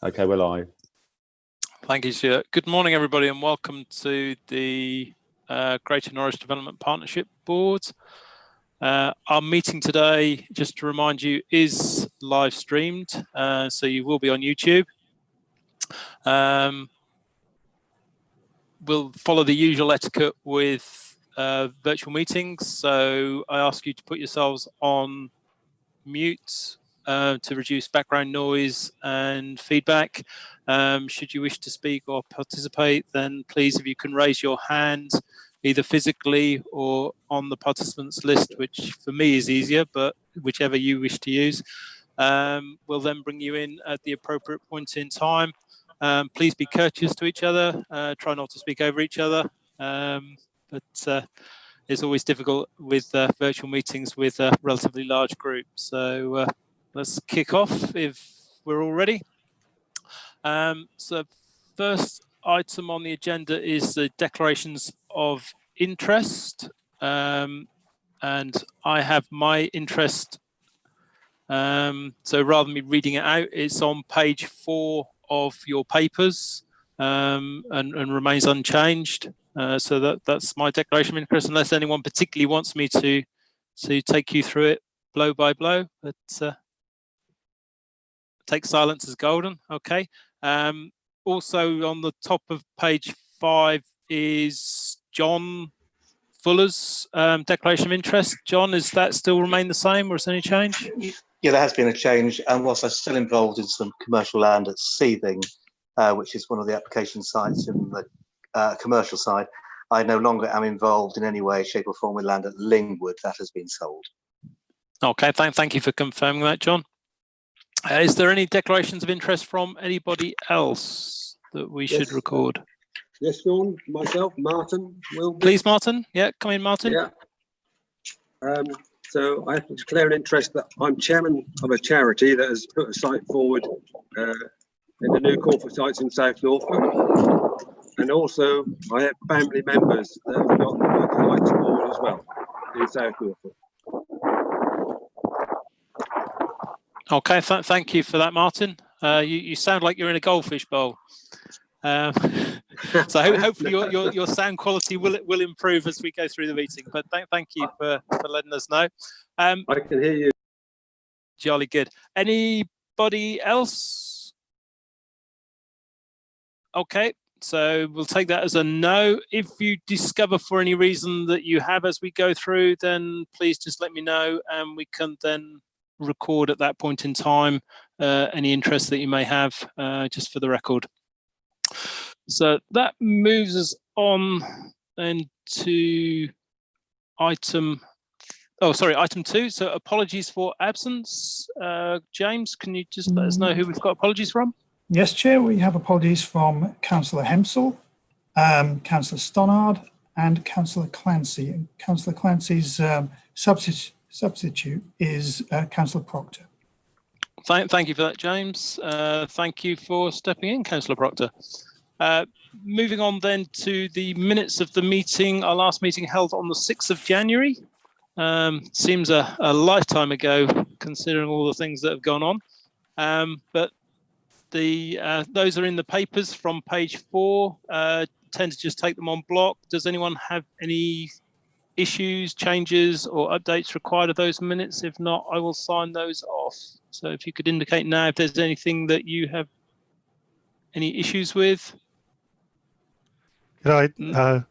Okay, we're live. Thank you, Stuart. Good morning, everybody, and welcome to the Greater Norwich Development Partnership Board. Our meeting today, just to remind you, is live streamed, so you will be on YouTube. We'll follow the usual etiquette with virtual meetings, so I ask you to put yourselves on mute to reduce background noise and feedback. Should you wish to speak or participate, then please, if you can raise your hand, either physically or on the participants list, which for me is easier, but whichever you wish to use. We'll then bring you in at the appropriate point in time. Please be courteous to each other. Try not to speak over each other. But it's always difficult with virtual meetings with a relatively large group. So let's kick off if we're all ready. So first item on the agenda is the declarations of interest. And I have my interest. So rather than me reading it out, it's on page 4 of your papers and remains unchanged. So that's my declaration of interest, unless anyone particularly wants me to take you through it blow by blow. But take silence as golden. Okay. Also on the top of page 5 is John Fuller's declaration of interest. John, is that still remain the same, or has any change? Yeah, there has been a change, and whilst I'm still involved in some commercial land at Seething, which is one of the application sites in the commercial side, I no longer am involved in any way, shape or form with land at Lingwood. That has been sold. Okay, thank you for confirming that, John. Is there any declarations of interest from anybody else that we should record? Yes, Sean, myself, Martin, will be. Please, Martin. Yeah, come in, Martin. Yeah. So I have to declare an interest that I'm chairman of a charity that has put a site forward in the new corporate sites in South Norfolk. And also I have family members that have got sites forward as well in South Norfolk. Okay, thank you for that, Martin. You sound like you're in a goldfish bowl. So hopefully your sound quality will improve as we go through the meeting. But thank you for letting us know. I can hear you. Jolly good. Anybody else? Okay, so we'll take that as a no. If you discover for any reason that you have as we go through, then please just let me know, and we can then record at that point in time any interest that you may have, just for the record. So that moves us on then to item 2. So apologies for absence. James, can you just let us know who we've got apologies from? Yes, Chair, we have apologies from Councillor Hempsall, Councillor Stonnard and Councillor Clancy. And Councillor Clancy's substitute is Councillor Proctor. Thank you for that, James. Thank you for stepping in, Councillor Proctor. Moving on then to the minutes of the meeting. Our last meeting held on the 6th of January. Seems a lifetime ago, considering all the things that have gone on. But those are in the papers from page 4. Tend to just take them on block. Does anyone have any issues, changes or updates required of those minutes? If not, I will sign those off. So if you could indicate now if there's anything that you have any issues with. Could I,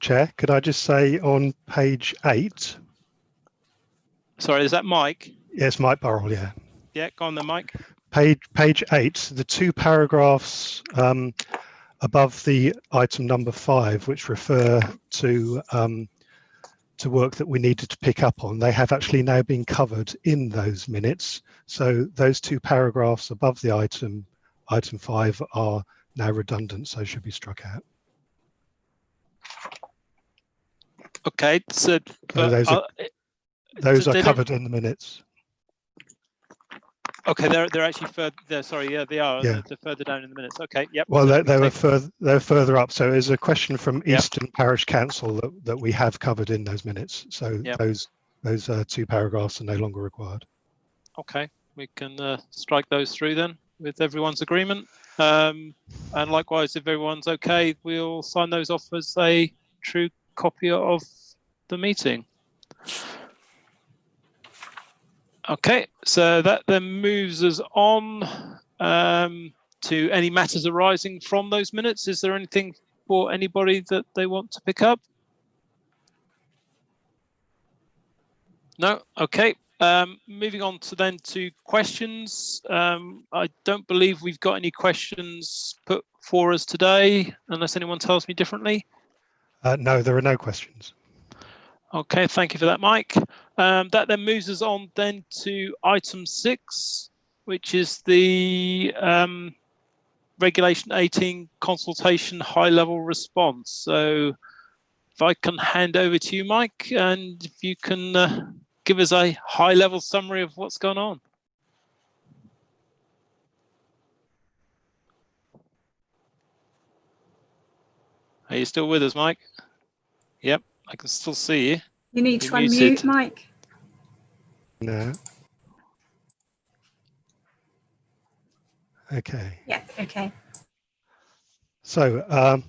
Chair, could I just say on page 8? Sorry, is that Mike? Yes, Mike Burrell, yeah. Yeah, go on then, Mike. Page 8, the 2 paragraphs above the item number 5, which refer to work that we needed to pick up on, they have actually now been covered in those minutes. So those 2 paragraphs above the item 5 are now redundant, so should be struck out. Okay, so those are covered in the minutes. Okay, they're actually further. Sorry, yeah, they are. Yeah. They're further down in the minutes. Okay, yep. Well, they're further up. So there's a question from Easton Parish Council that we have covered in those minutes. So those 2 paragraphs are no longer required. Okay, we can strike those through then. with everyone's agreement. And likewise, if everyone's okay, we'll sign those off as a true copy of the meeting. Okay, so that then moves us on to any matters arising from those minutes. Is there anything for anybody that they want to pick up? No? Okay. Moving on to questions. I don't believe we've got any questions put for us today, unless anyone tells me differently. No, there are no questions. Okay, thank you for that, Mike. That then moves us on then to item 6, which is the Regulation 18 consultation high-level response. So if I can hand over to you, Mike, and if you can give us a high-level summary of what's going on. Are you still with us, Mike? Yep, I can still see you. You need You're to muted. unmute, Mike. No. Okay. Yeah, okay. So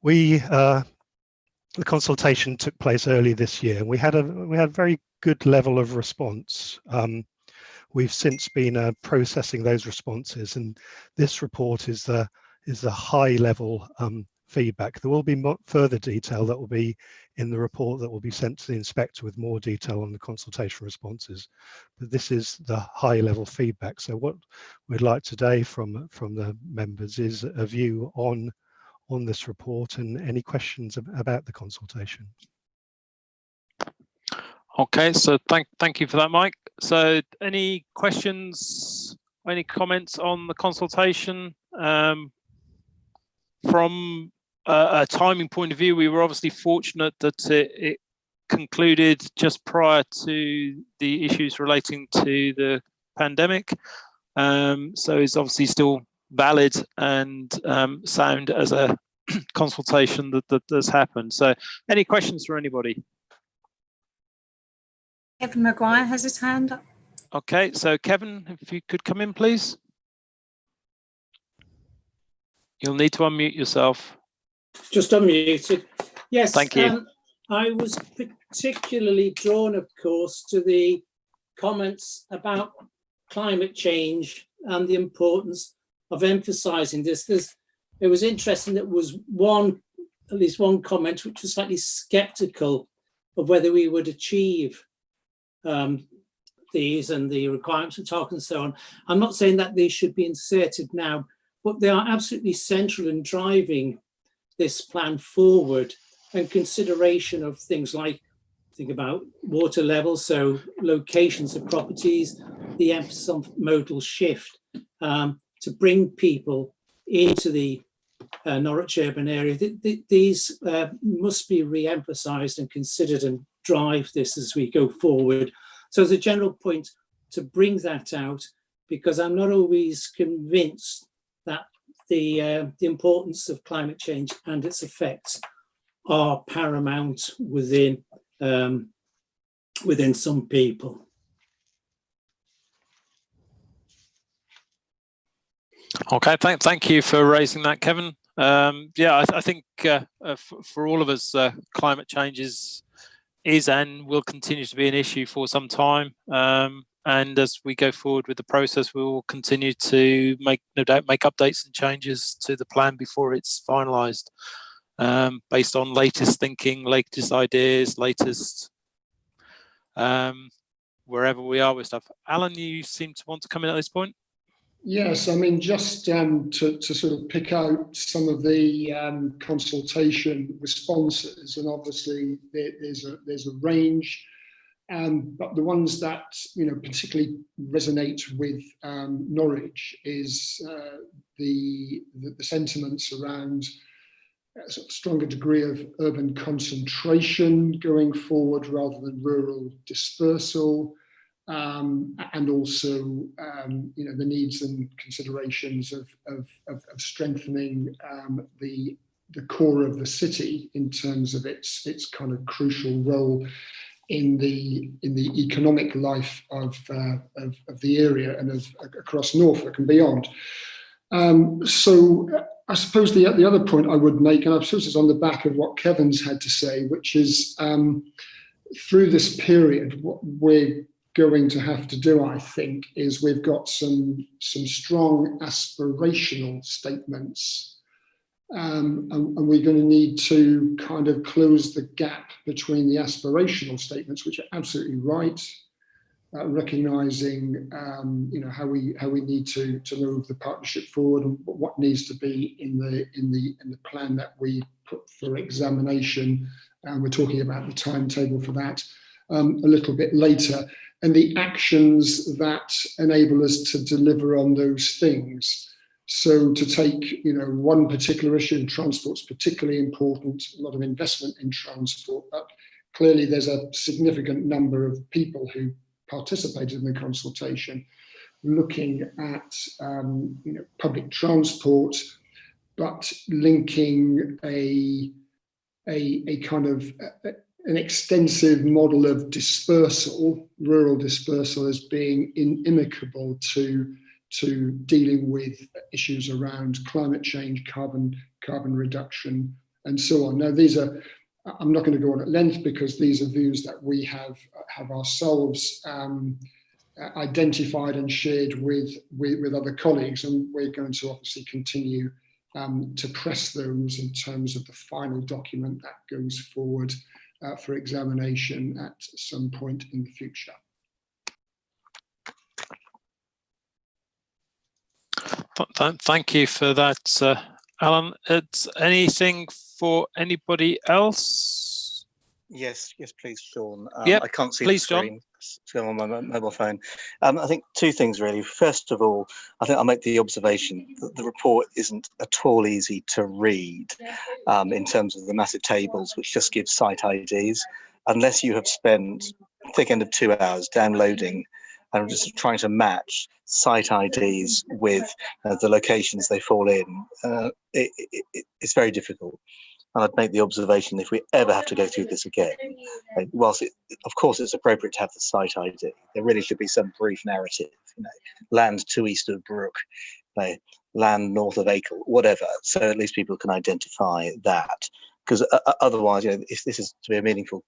the consultation took place early this year, and we had a very good level of response. We've since been processing those responses, and this report is the high level feedback. There will be further detail that will be in the report that will be sent to the inspector with more detail on the consultation responses, but this is the high level feedback. So what we'd like today from the members is a view on this report and any questions about the consultation. Okay, so thank you for that, Mike. So any questions, any comments on the consultation? From a timing point of view, we were obviously fortunate that it concluded just prior to the issues relating to the pandemic. So it's obviously still valid and sound as a consultation that has happened. So any questions for anybody? Kevin Maguire has his hand up. Okay, so Kevin, if you could come in, please. You'll need to unmute yourself. Just unmuted. Yes, thank you. I was particularly drawn, of course, to the comments about climate change and the importance of emphasising this. It was interesting that was at least one comment which was slightly sceptical of whether we would achieve these and the requirements of talk and so on. I'm not saying that these should be inserted now, but they are absolutely central in driving this plan forward, and consideration of things like, think about water levels, so locations of properties, the emphasis on modal shift to bring people into the Norwich urban area. These must be re-emphasised and considered and drive this as we go forward. So as a general point, to bring that out, because I'm not always convinced that the importance of climate change and its effects are paramount within some people. Okay, thank you for raising that, Kevin. Yeah, I think for all of us, climate change is and will continue to be an issue for some time. And as we go forward with the process, we will continue to make updates and changes to the plan before it's finalised, based on latest thinking, latest ideas, latest wherever we are with stuff. Alan, you seem to want to come in at this point. Yes, I mean, just to sort of pick out some of the consultation responses, and obviously there's a range, but the ones that particularly resonate with Norwich is the sentiments around a sort of stronger degree of urban concentration going forward rather than rural dispersal. And also, the needs and considerations of strengthening the core of the city in terms of its kind of crucial role in the economic life of the area and across Norfolk and beyond. So I suppose the other point I would make, and I suppose it's on the back of what Kevin's had to say, which is through this period, what we're going to have to do, I think, is we've got some strong aspirational statements. And we're going to need to kind of close the gap between the aspirational statements, which are absolutely right, recognizing how we need to move the partnership forward and what needs to be in the plan that we put for examination. And we're talking about the timetable for that a little bit later, and the actions that enable us to deliver on those things. So to take, one particular issue, transport's particularly important, a lot of investment in transport, but clearly there's a significant number of people who participated in the consultation looking at, public transport, but linking a kind of an extensive model of dispersal, rural dispersal, as being inimical to dealing with issues around climate change, carbon reduction, and so on. Now, these are, I'm not going to go on at length because these are views that we have ourselves identified and shared with other colleagues, and we're going to obviously continue to press those in terms of the final document that goes forward for examination at some point in the future. Thank you for that, Alan. It's anything for anybody else? Yes, please, Sean. Yep, I can't see please, the screen. It's on my mobile phone. I think two things really. First of all, I think I'll make the observation that the report isn't at all easy to read in terms of the massive tables, which just give site IDs, unless you have spent thick end of 2 hours downloading and just trying to match site IDs with the locations they fall in. It's very difficult. And I'd make the observation, if we ever have to go through this again, whilst of course it's appropriate to have the site ID, there really should be some brief narrative, land to east of Brook, land north of Acle, whatever, so at least people can identify that. Because otherwise, if this is to be a meaningful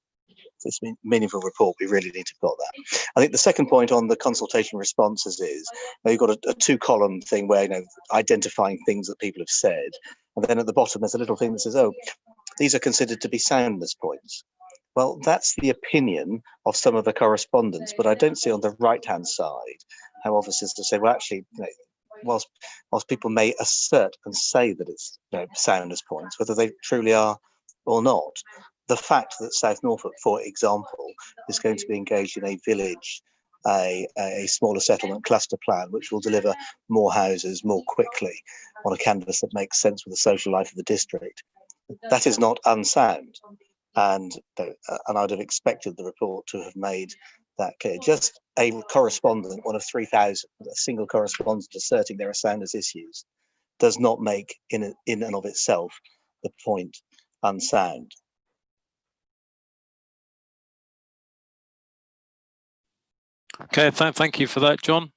report, we really need to have got that. I think the second point on the consultation responses is you've got a 2-column thing where identifying things that people have said, and then at the bottom there's a little thing that says, oh, these are considered to be soundness points. Well, that's the opinion of some of the correspondence, but I don't see on the right hand side how officers to say, well, actually, whilst people may assert and say that it's soundness points, whether they truly are or not, the fact that South Norfolk, for example, is going to be engaged in a village, a smaller settlement cluster plan, which will deliver more houses more quickly on a canvas that makes sense with the social life of the district, that is not unsound. And I'd have expected the report to have made that clear. Just a correspondent, one of 3,000, a single correspondent asserting there are soundness issues, does not make in and of itself the point unsound. Okay, thank you for that, John.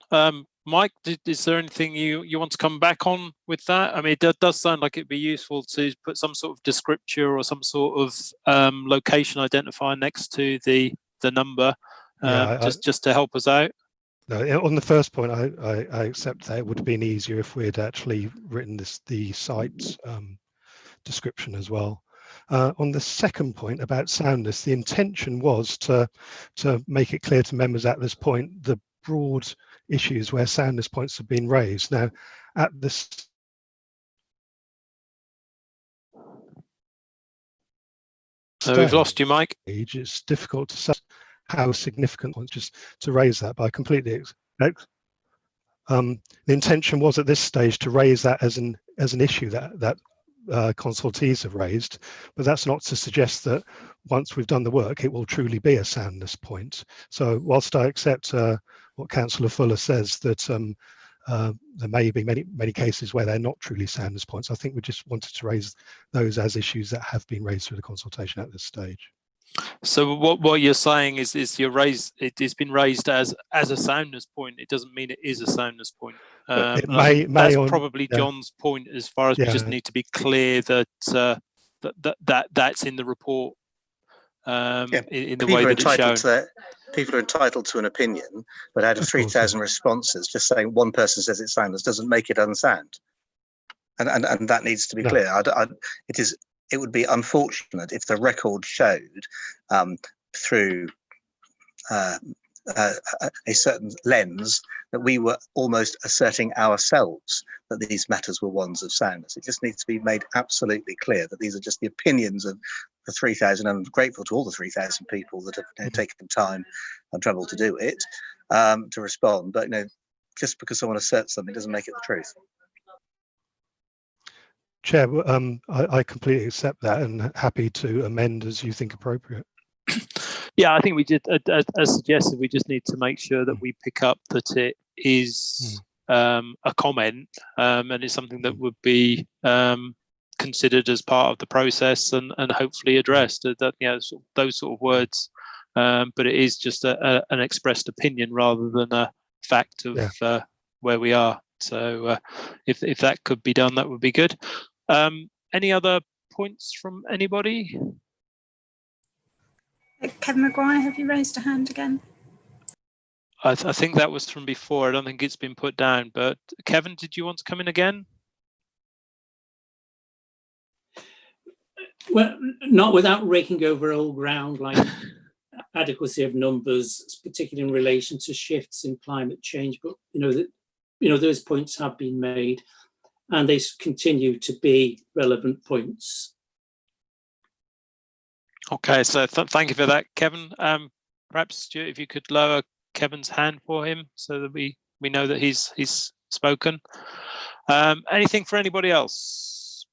Mike, is there anything you want to come back on with that? I mean, it does sound like it'd be useful to put some sort of descriptor or some sort of location identifier next to the number, just to help us out. No, on the first point, I accept that it would have been easier if we had actually written the site description as well. On the second point about soundness, the intention was to make it clear to members at this point the broad issues where soundness points have been raised. Now, at this stage, we've lost you, Mike. It's difficult to say how significant was just to raise that, but I completely expect. The intention was at this stage to raise that as an issue that consultees have raised, but that's not to suggest that once we've done the work it will truly be a soundness point. So whilst I accept what Councillor Fuller says, that there may be many cases where they're not truly soundness points, I think we just wanted to raise those as issues that have been raised through the consultation at this stage. So what you're saying is it's been raised as a soundness point. It doesn't mean it is a soundness point. It And I think that's on, probably yeah. John's point, as far as we just need to be clear that that's in the report in the way that it's shown. People are entitled to an opinion, but out of 3,000 responses, just saying one person says it's soundless doesn't make it unsound, and that needs to be clear. It would be unfortunate if the record showed through a certain lens that we were almost asserting ourselves that these matters were ones of soundness. It just needs to be made absolutely clear that these are just the opinions of the 3,000. I'm grateful to all the 3,000 people that have taken time and trouble to do it, to respond. But just because someone asserts something doesn't make it the truth. Chair, I completely accept that and happy to amend as you think appropriate. Yeah, I think we did, as suggested, we just need to make sure that we pick up that it is a comment, and it's something that would be considered as part of the process and hopefully addressed. Those sort of words, but it is just an expressed opinion rather than a fact of where we are. So if that could be done, that would be good. Any other points from anybody? Kevin Maguire, have you raised a hand again? I think that was from before. I don't think it's been put down. But Kevin, did you want to come in again? Well, not without raking over old ground like adequacy of numbers, particularly in relation to shifts in climate change. But those points have been made, and they continue to be relevant points. Okay, so thank you for that, Kevin. Perhaps Stuart, if you could lower Kevin's hand for him so that we know that he's spoken. Anything for anybody else?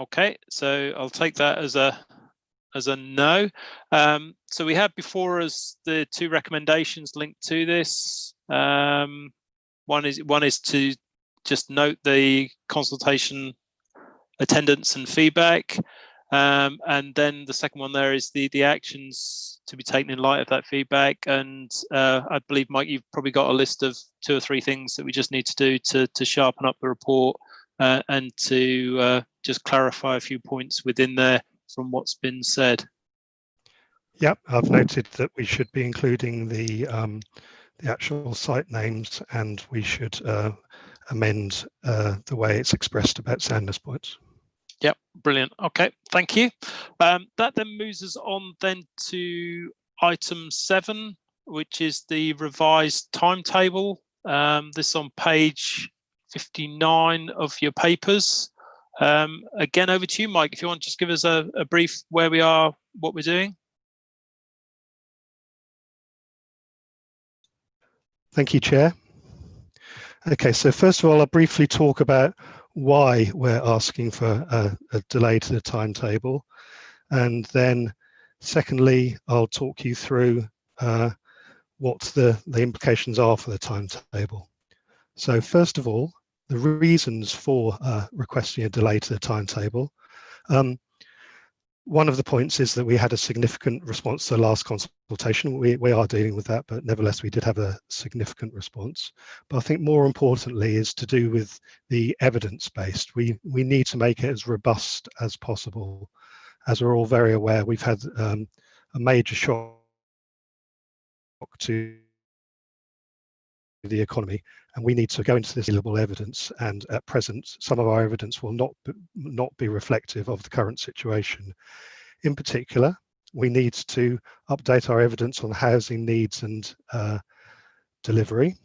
Okay, so I'll take that as a no. So we have before us the two recommendations linked to this. One is to just note the consultation attendance and feedback, and then the second one there is the actions to be taken in light of that feedback. And I believe, Mike, you've probably got a list of 2 or 3 things that we just need to do to sharpen up the report and to just clarify a few points within there from what's been said. Yep, I've noted that we should be including the actual site names, and we should amend the way it's expressed about soundness points. Yep, brilliant. Okay, thank you. That then moves us on then to item 7, which is the revised timetable. This on page 59 of your papers. Again, over to you, Mike, if you want to just give us a brief where we are, what we're doing. Thank you, Chair. Okay, so first of all, I'll briefly talk about why we're asking for a delay to the timetable. And then secondly, I'll talk you through what the implications are for the timetable. So first of all, the reasons for requesting a delay to the timetable. One of the points is that we had a significant response to the last consultation. We are dealing with that, but nevertheless, we did have a significant response. But I think more importantly is to do with the evidence-based. We need to make it as robust as possible. As we're all very aware, we've had a major shock to the economy, and we need to go into this available evidence. And at present, some of our evidence will not be reflective of the current situation. In particular, we need to update our evidence on housing needs and delivery.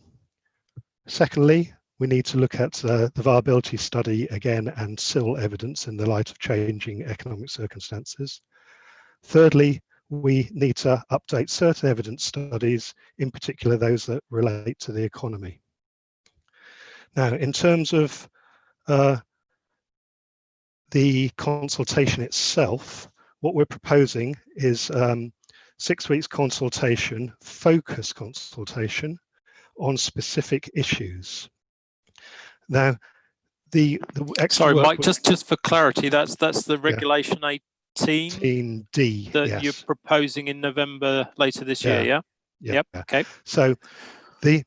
Secondly, we need to look at the viability study again and CIL evidence in the light of changing economic circumstances. Thirdly, we need to update certain evidence studies, in particular those that relate to the economy. Now, in terms of the consultation itself, what we're proposing is 6 weeks consultation, focus consultation on specific issues. Now, The extra Sorry, work Mike, was just for clarity, that's the regulation 18 18D that yes. you're proposing in November later this year, yeah? Yeah. Yep, okay. So the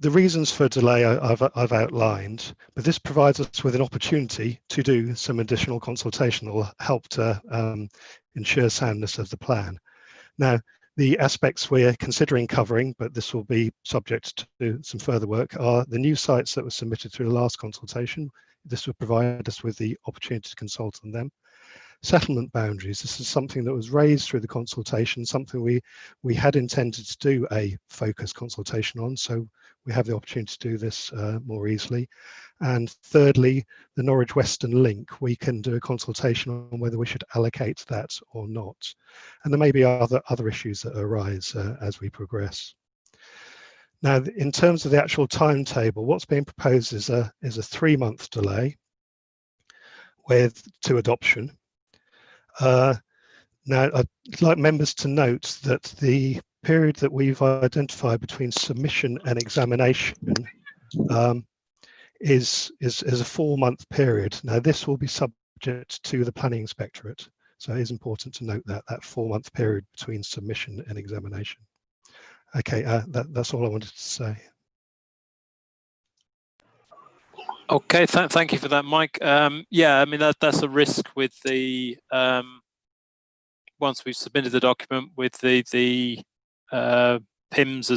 reasons for delay I've outlined, but this provides us with an opportunity to do some additional consultation that will help to ensure soundness of the plan. Now, the aspects we're considering covering, but this will be subject to some further work, are the new sites that were submitted through the last consultation. This will provide us with the opportunity to consult on them. Settlement boundaries. This is something that was raised through the consultation, something we had intended to do a focused consultation on, so we have the opportunity to do this more easily. And thirdly, the Norwich Western link, we can do a consultation on whether we should allocate that or not. And there may be other issues that arise as we progress. Now, in terms of the actual timetable, what's being proposed is a 3-month delay to adoption. Now, I'd like members to note that the period that we've identified between submission and examination is a 4-month period. Now, this will be subject to the Planning Inspectorate, so it is important to note that 4-month period between submission and examination. Okay, that's all I wanted to say. Okay, thank you for that, Mike. Yeah, I mean, that's a risk with the, once we've submitted the document with the PIMs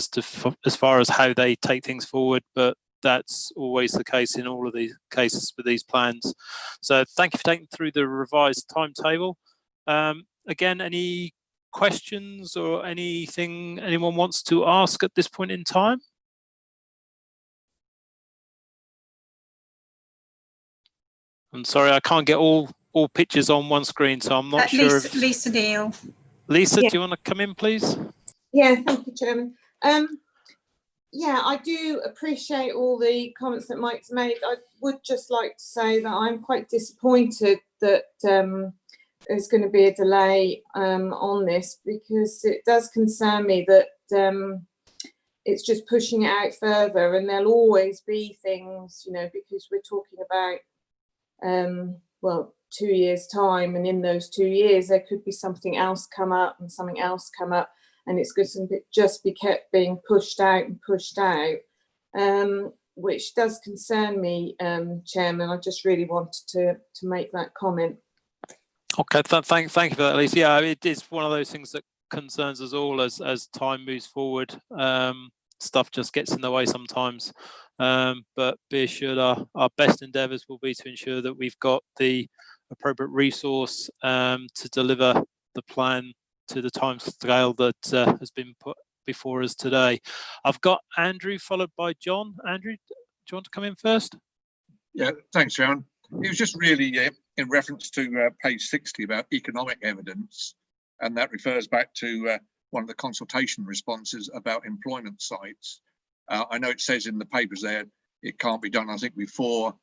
as far as how they take things forward, but that's always the case in all of these cases with these plans. So thank you for taking through the revised timetable. Again, any questions or anything anyone wants to ask at this point in time? I'm sorry, I can't get all pictures on one screen, so I'm not sure if... Lisa Neal. Lisa, Yeah. do you want to come in, please? Yeah, thank you, Chairman. Yeah, I do appreciate all the comments that Mike's made. I would just like to say that I'm quite disappointed that there's going to be a delay on this, because it does concern me that it's just pushing it out further, and there'll always be things, you know, because we're talking about well, 2 years' time, and in those 2 years there could be something else come up and something else come up, and it's going to just be kept being pushed out and pushed out, which does concern me, Chairman. I just really wanted to make that comment. Okay, thank you for that, Lisa. Yeah, it is one of those things that concerns us all as time moves forward. Stuff just gets in the way sometimes. But be assured our best endeavours will be to ensure that we've got the appropriate resource to deliver the plan to the time scale that has been put before us today. I've got Andrew followed by John. Andrew, do you want to come in first? Yeah, thanks, John. It was just really in reference to page 60 about economic evidence, and that refers back to one of the consultation responses about employment sites. I know it says in the papers there it can't be done, I think, before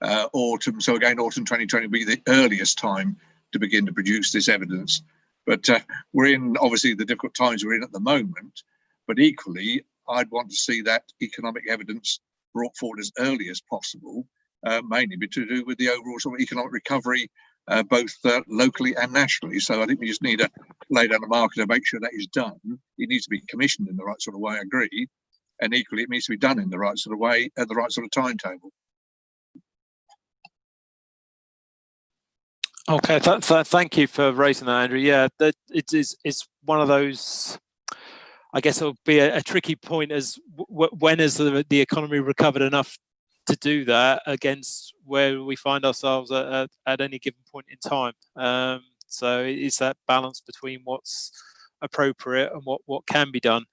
autumn. So again, autumn 2020 will be the earliest time to begin to produce this evidence. But we're in, obviously, the difficult times we're in at the moment. But equally, I'd want to see that economic evidence brought forward as early as possible, mainly to do with the overall sort of economic recovery, both locally and nationally. So I think we just need to lay down the marker to make sure that is done. It needs to be commissioned in the right sort of way, I agree. And equally, it needs to be done in the right sort of way, at the right sort of timetable. Okay, thank you for raising that, Andrew. Yeah, it's one of those, I guess it'll be a tricky point as when has the economy recovered enough to do that against where we find ourselves at any given point in time. So it's that balance between what's appropriate and what can be done.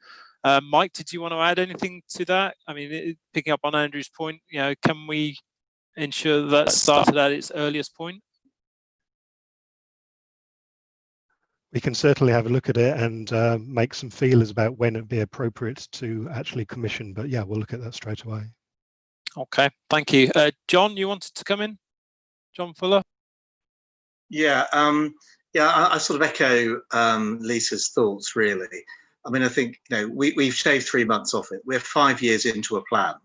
Mike, did you want to add anything to that? I mean, picking up on Andrew's point, you know, can we ensure that started at its earliest point? We can certainly have a look at it and make some feelers about when it'd be appropriate to actually commission. But yeah, we'll look at that straight away. Okay, thank you. John, you wanted to come in? John Fuller? Yeah, I sort of echo Lisa's thoughts, really. I mean, I think, you know, we've shaved 3 months off it. We're 5 years into a plan.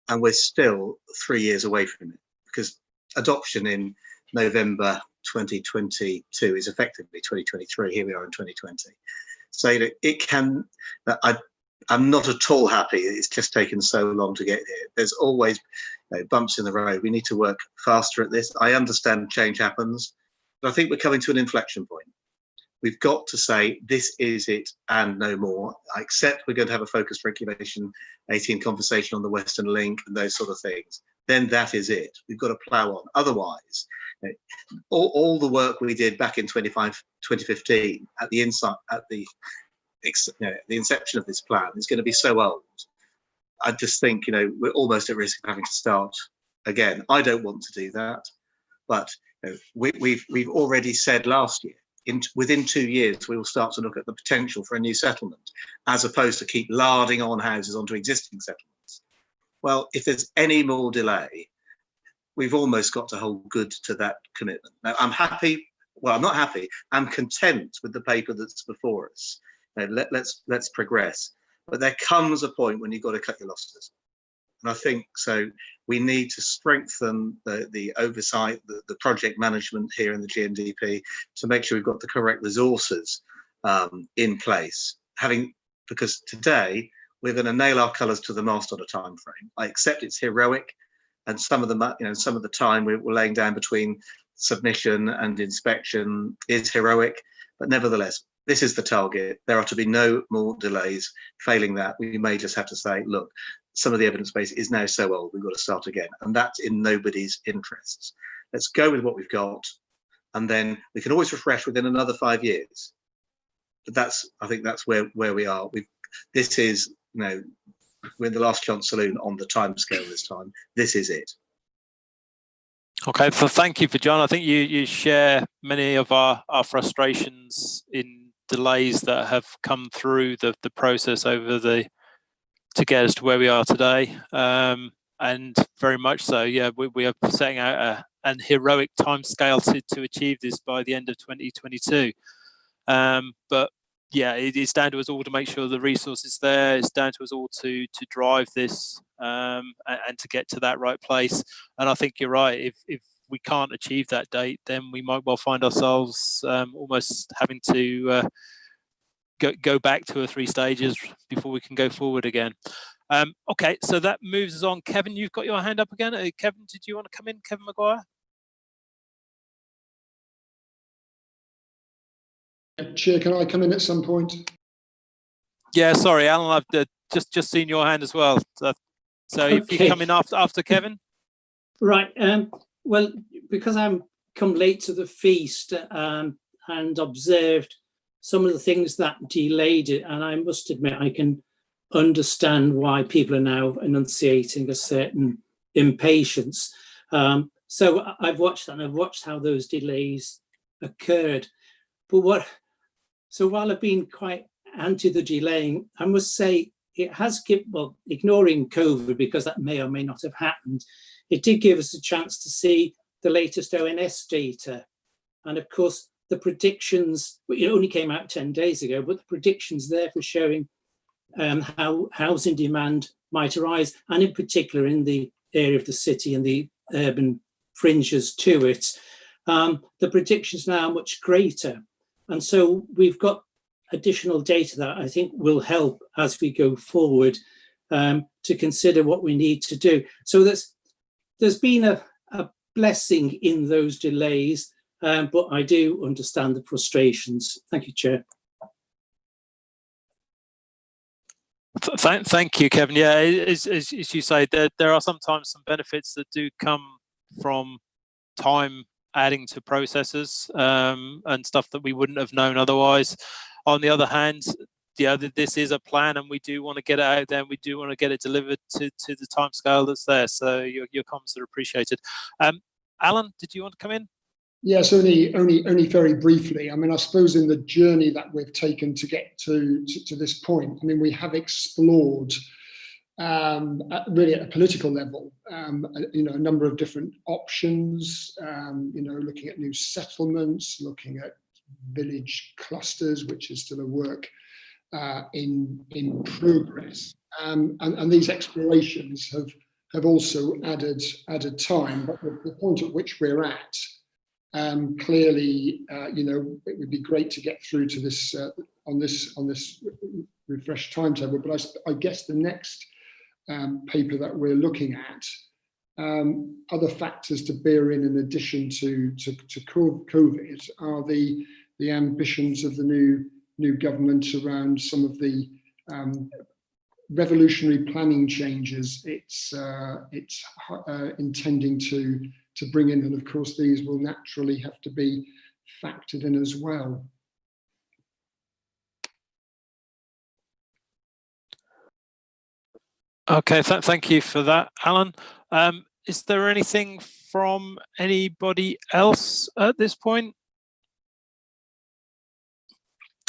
and we're still 3 years away from it, because adoption in November 2022 is effectively 2023. Here we are in 2020. So it can. I'm not at all happy it's just taken so long to get here. There's always bumps in the road. We need to work faster at this. I understand change happens, but I think we're coming to an inflection point. We've got to say this is it and no more. I accept we're going to have a focused regulation 18 conversation on the Western Link and those sort of things. Then that is it. We've got to plough on. Otherwise, all the work we did back in 2015 at the inception of this plan is going to be so old. I just think we're almost at risk of having to start again. I don't want to do that, but we've already said last year, within 2 years we will start to look at the potential for a new settlement, as opposed to keep larding on houses onto existing settlements. Well, if there's any more delay, we've almost got to hold good to that commitment. Now, I'm happy. Well, I'm not happy. I'm content with the paper that's before us. Let's progress. But there comes a point when you've got to cut your losses. And I think so. We need to strengthen the oversight, the project management here in the GNDP to make sure we've got the correct resources in place. Because today we're going to nail our colours to the mast on a time frame. I accept it's heroic, and some of the time we're laying down between submission and inspection is heroic, but nevertheless, this is the target. There are to be no more delays. Failing that, we may just have to say, look, some of the evidence base is now so old, we've got to start again. And that's in nobody's interests. Let's go with what we've got. And then we can always refresh within another 5 years. But I think that's where we are. This is, we're in the last chance saloon on the timescale this time. This is it. Okay, so thank you for John. I think you share many of our frustrations in delays that have come through the process to get us to where we are today, and very much so. Yeah, we are setting out an heroic timescale to achieve this by the end of 2022. But yeah, it's down to us all to make sure the resources there. It's down to us all to drive this and to get to that right place. And I think you're right. If we can't achieve that date, then we might well find ourselves almost having to go back 2 or 3 stages before we can go forward again. Okay, so that moves us on. Kevin, you've got your hand up again. Kevin, did you want to come in? Kevin Maguire? Chair, can I come in at some point? Yeah, sorry, Alan, I've just seen your hand as well. So if you come in after Kevin. Right. Well, because I'm come late to the feast and observed some of the things that delayed it, and I must admit I can understand why people are now enunciating a certain impatience. So I've watched that, and I've watched how those delays occurred. But while I've been quite anti the delaying, I must say it has given, well, ignoring COVID, because that may or may not have happened, it did give us a chance to see the latest ONS data. And of course, the predictions, it only came out 10 days ago, but the predictions there for showing how housing demand might arise, and in particular in the area of the city and the urban fringes to it, the predictions now are much greater. And so we've got additional data that I think will help as we go forward to consider what we need to do. So there's been a blessing in those delays, but I do understand the frustrations. Thank you, Chair. Thank you, Kevin. Yeah, as you say, there are sometimes some benefits that do come from time adding to processes and stuff that we wouldn't have known otherwise. On the other hand, yeah, this is a plan, and we do want to get it out there, and we do want to get it delivered to the timescale that's there. So your comments are appreciated. Alan, did you want to come in? Yes, only very briefly. I mean, I suppose in the journey that we've taken to get to this point, I mean, we have explored really at a political level, a number of different options, looking at new settlements, looking at village clusters, which is still a work in progress. And these explorations have have also added time. But the point at which we're at, clearly, it would be great to get through to this on this refreshed timetable. But I guess the next paper that we're looking at, other factors to bear in addition to COVID, are the ambitions of the new government around some of the revolutionary planning changes it's intending to bring in, and of course these will naturally have to be factored in as well. Okay, thank you for that, Alan. Is there anything from anybody else at this point?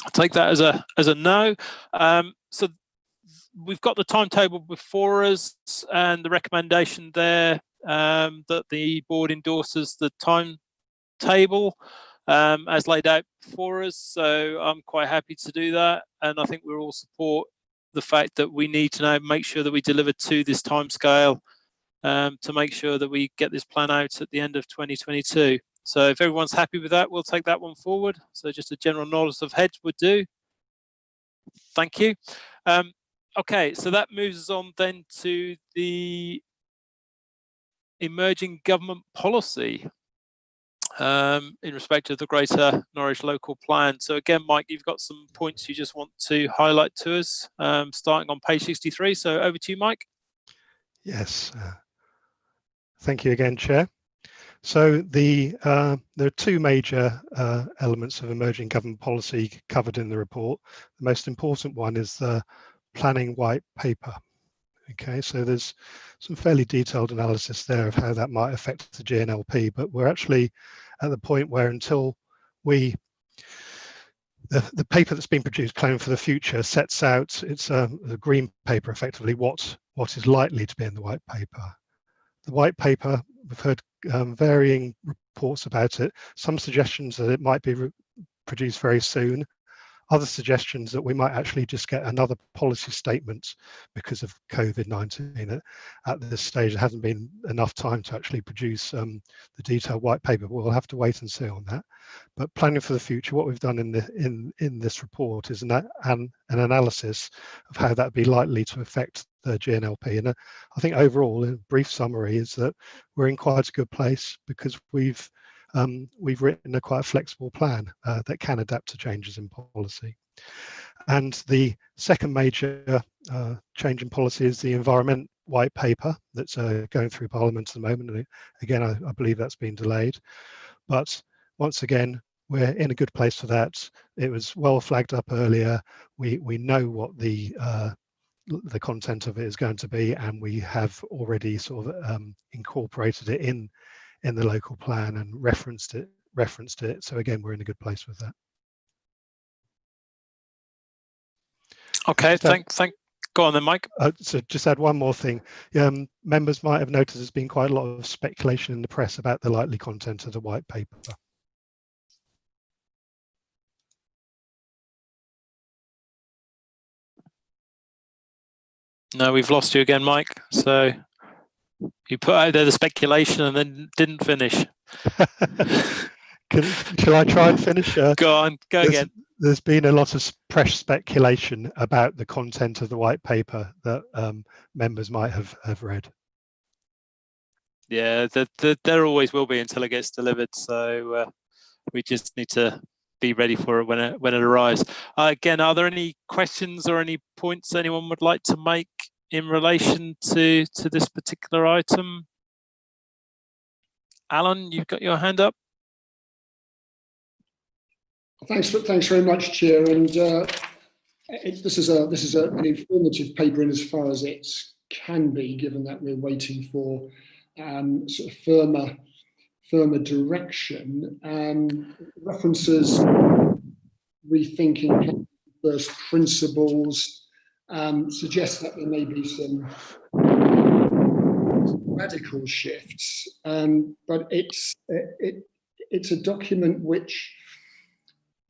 I'll take that as a no. So we've got the timetable before us, and the recommendation there that the board endorses the timetable as laid out for us. So I'm quite happy to do that, and I think we all support the fact that we need to now make sure that we deliver to this timescale to make sure that we get this plan out at the end of 2022. So if everyone's happy with that, we'll take that one forward. So just a general nod of heads would do. Thank you. Okay, so that moves us on then to the emerging government policy in respect of the Greater Norwich Local Plan. So again, Mike, you've got some points you just want to highlight to us, starting on page 63. So over to you, Mike. Yes. Thank you again, Chair. So there are two major elements of emerging government policy covered in the report. The most important one is the planning white paper. Okay, so there's some fairly detailed analysis there of how that might affect the GNLP, but we're actually at the point where until the paper that's been produced, Planning for the Future, sets out, it's a green paper effectively, what is likely to be in the white paper. The white paper, we've heard varying reports about it, some suggestions that it might be produced very soon, other suggestions that we might actually just get another policy statement because of COVID-19. At this stage, there hasn't been enough time to actually produce the detailed white paper. We'll have to wait and see on that. But planning for the future, what we've done in this report is an analysis of how that would be likely to affect the GNLP. And I think overall, in a brief summary, is that we're in quite a good place because we've written a quite flexible plan that can adapt to changes in policy. And the second major change in policy is the environment white paper that's going through Parliament at the moment. And again, I believe that's been delayed. But once again, we're in a good place for that. It was well flagged up earlier. We know what the content of it is going to be, and we have already sort of incorporated it in the local plan and referenced it. So again, we're in a good place with that. Okay, go on then, Mike. So just add one more thing. Members might have noticed there's been quite a lot of speculation in the press about the likely content of the white paper. No, we've lost you again, Mike. So you put out there the speculation and then didn't finish. Shall I try and finish? Go on, go again. There's been a lot of press speculation about the content of the white paper that members might have read. Yeah, there always will be until it gets delivered. So we just need to be ready for it when it arrives. Again, are there any questions or any points anyone would like to make in relation to this particular item? Alan, you've got your hand up. Thanks very much, Chair. And this is an informative paper in as far as it can be, given that we're waiting for sort of firmer direction. References rethinking first principles, suggests that there may be some radical shifts, but it's a document which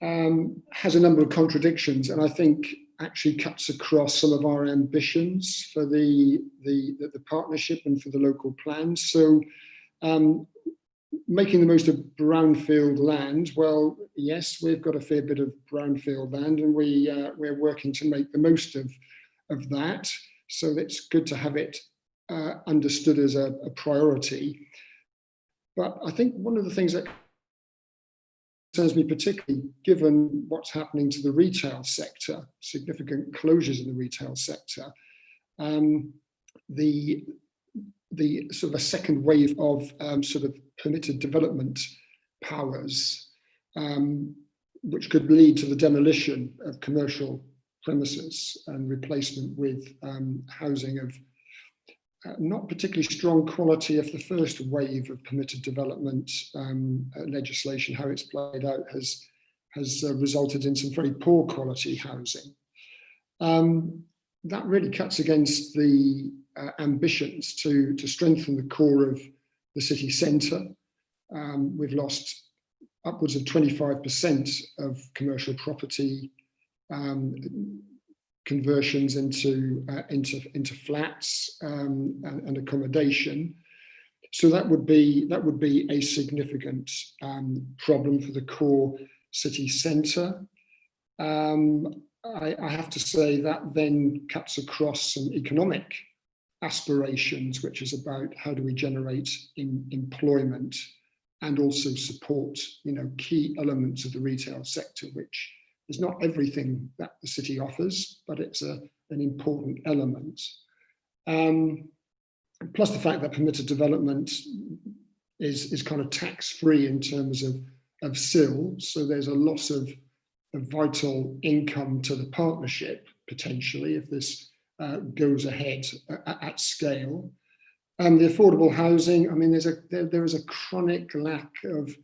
has a number of contradictions, and I think actually cuts across some of our ambitions for the partnership and for the local plans. So making the most of brownfield land, well, yes, we've got a fair bit of brownfield land, and we're working to make the most of that. So it's good to have it understood as a priority. But I think one of the things that concerns me particularly, given what's happening to the retail sector, significant closures in the retail sector, the sort of a second wave of sort of permitted development powers, which could lead to the demolition of commercial premises and replacement with housing of not particularly strong quality. If the first wave of permitted development legislation, how it's played out, has resulted in some very poor quality housing, that really cuts against the ambitions to strengthen the core of the city centre. We've lost upwards of 25% of commercial property conversions into flats and accommodation. So that would be a significant problem for the core city centre. I have to say that then cuts across some economic aspirations, which is about how do we generate employment and also support, key elements of the retail sector, which is not everything that the city offers, but it's an important element. Plus the fact that permitted development is kind of tax-free in terms of CIL, so there's a loss of vital income to the partnership potentially if this goes ahead at scale. The affordable housing, I mean, there is a chronic lack of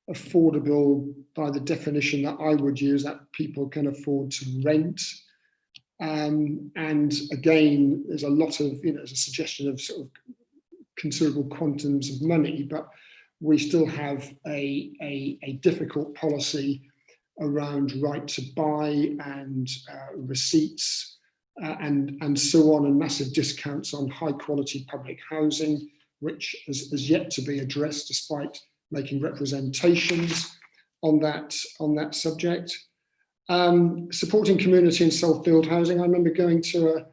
affordable, by the definition that I would use, that people can afford to rent. And again, there's a lot of, there's a suggestion of sort of considerable quantums of money, but we still have a difficult policy around right to buy and receipts and so on, and massive discounts on high quality public housing, which is yet to be addressed despite making representations on that subject. Supporting community and self-build housing. I remember going to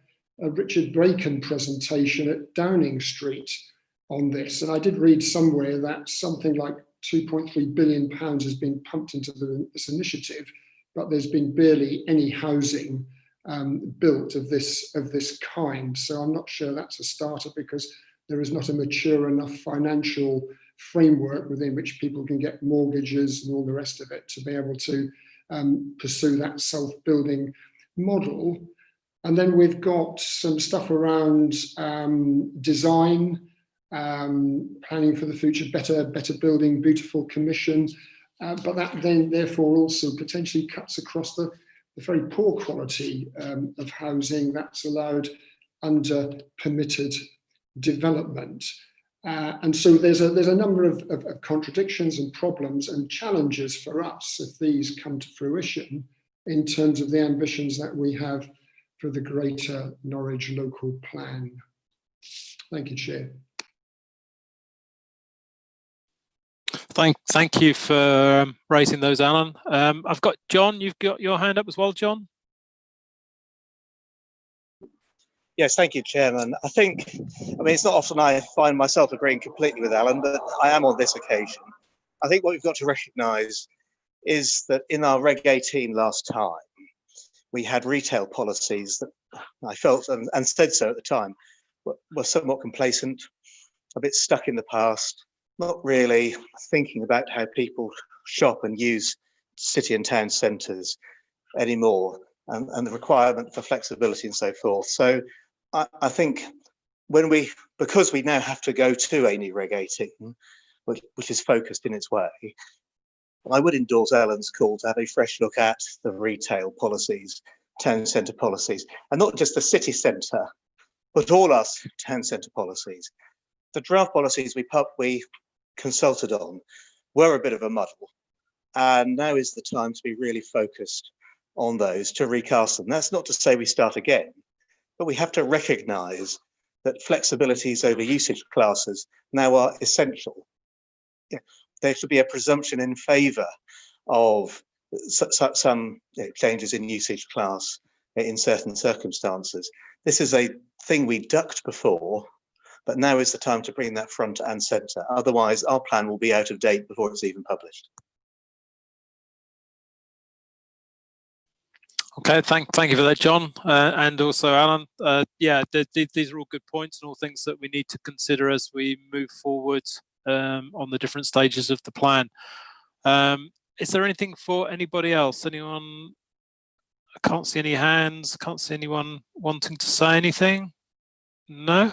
a Richard Braken presentation at Downing Street on this, and I did read somewhere that something like £2.3 billion has been pumped into this initiative, but there's been barely any housing built of this kind. So I'm not sure that's a starter, because there is not a mature enough financial framework within which people can get mortgages and all the rest of it to be able to pursue that self-building model. And then we've got some stuff around design, planning for the future, better building, beautiful commission, but that then therefore also potentially cuts across the very poor quality of housing that's allowed under permitted development. And so there's a number of contradictions and problems and challenges for us if these come to fruition in terms of the ambitions that we have for the Greater Norwich local plan. Thank you, Chair. Thank you for raising those, Alan. I've got John. You've got your hand up as well, John. Yes, thank you, Chairman. I mean, it's not often I find myself agreeing completely with Alan, but I am on this occasion. I think what we've got to recognise is that in our Reg 18 last time, we had retail policies that I felt, and said so at the time, were somewhat complacent, a bit stuck in the past, not really thinking about how people shop and use city and town centres anymore, and the requirement for flexibility and so forth. So I think because we now have to go to a new Reg 18, which is focused in its way, I would endorse Alan's call to have a fresh look at the retail policies, town centre policies, and not just the city centre, but all our town centre policies. The draft policies we consulted on were a bit of a muddle, and now is the time to be really focused on those to recast them. That's not to say we start again, but we have to recognise that flexibilities over usage classes now are essential. There should be a presumption in favour of some changes in usage class in certain circumstances. This is a thing we ducked before, but now is the time to bring that front and centre. Otherwise, our plan will be out of date before it's even published. Okay, thank you for that, John, and also Alan. Yeah, these are all good points and all things that we need to consider as we move forward on the different stages of the plan. Is there anything for anybody else? Anyone? I can't see any hands. I can't see anyone wanting to say anything. No?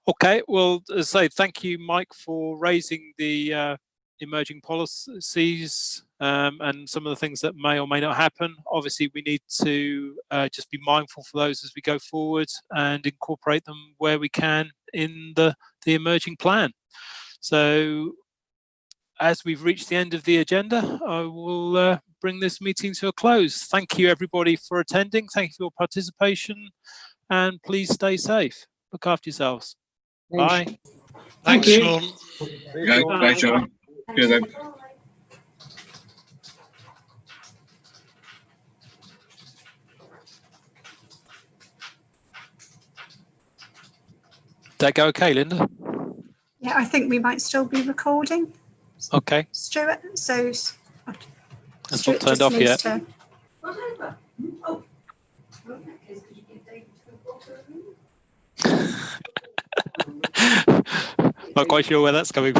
Okay, well, as I say, thank you, Mike, for raising the emerging policies and some of the things that may or may not happen. Obviously, we need to just be mindful for those as we go forward and incorporate them where we can in the emerging plan. So as we've reached the end of the agenda, I will bring this meeting to a close. Thank you, everybody, for attending. Thank you for your participation, and please stay safe. Look after yourselves. Bye. Thank Thanks, you. Sean. Yeah, thanks, John. Cheers then. Did that go okay, Linda? Yeah, I think we might still be recording, Okay. Stuart. So It's not Stuart turned just off needs yet. to. Not quite sure where that's coming from.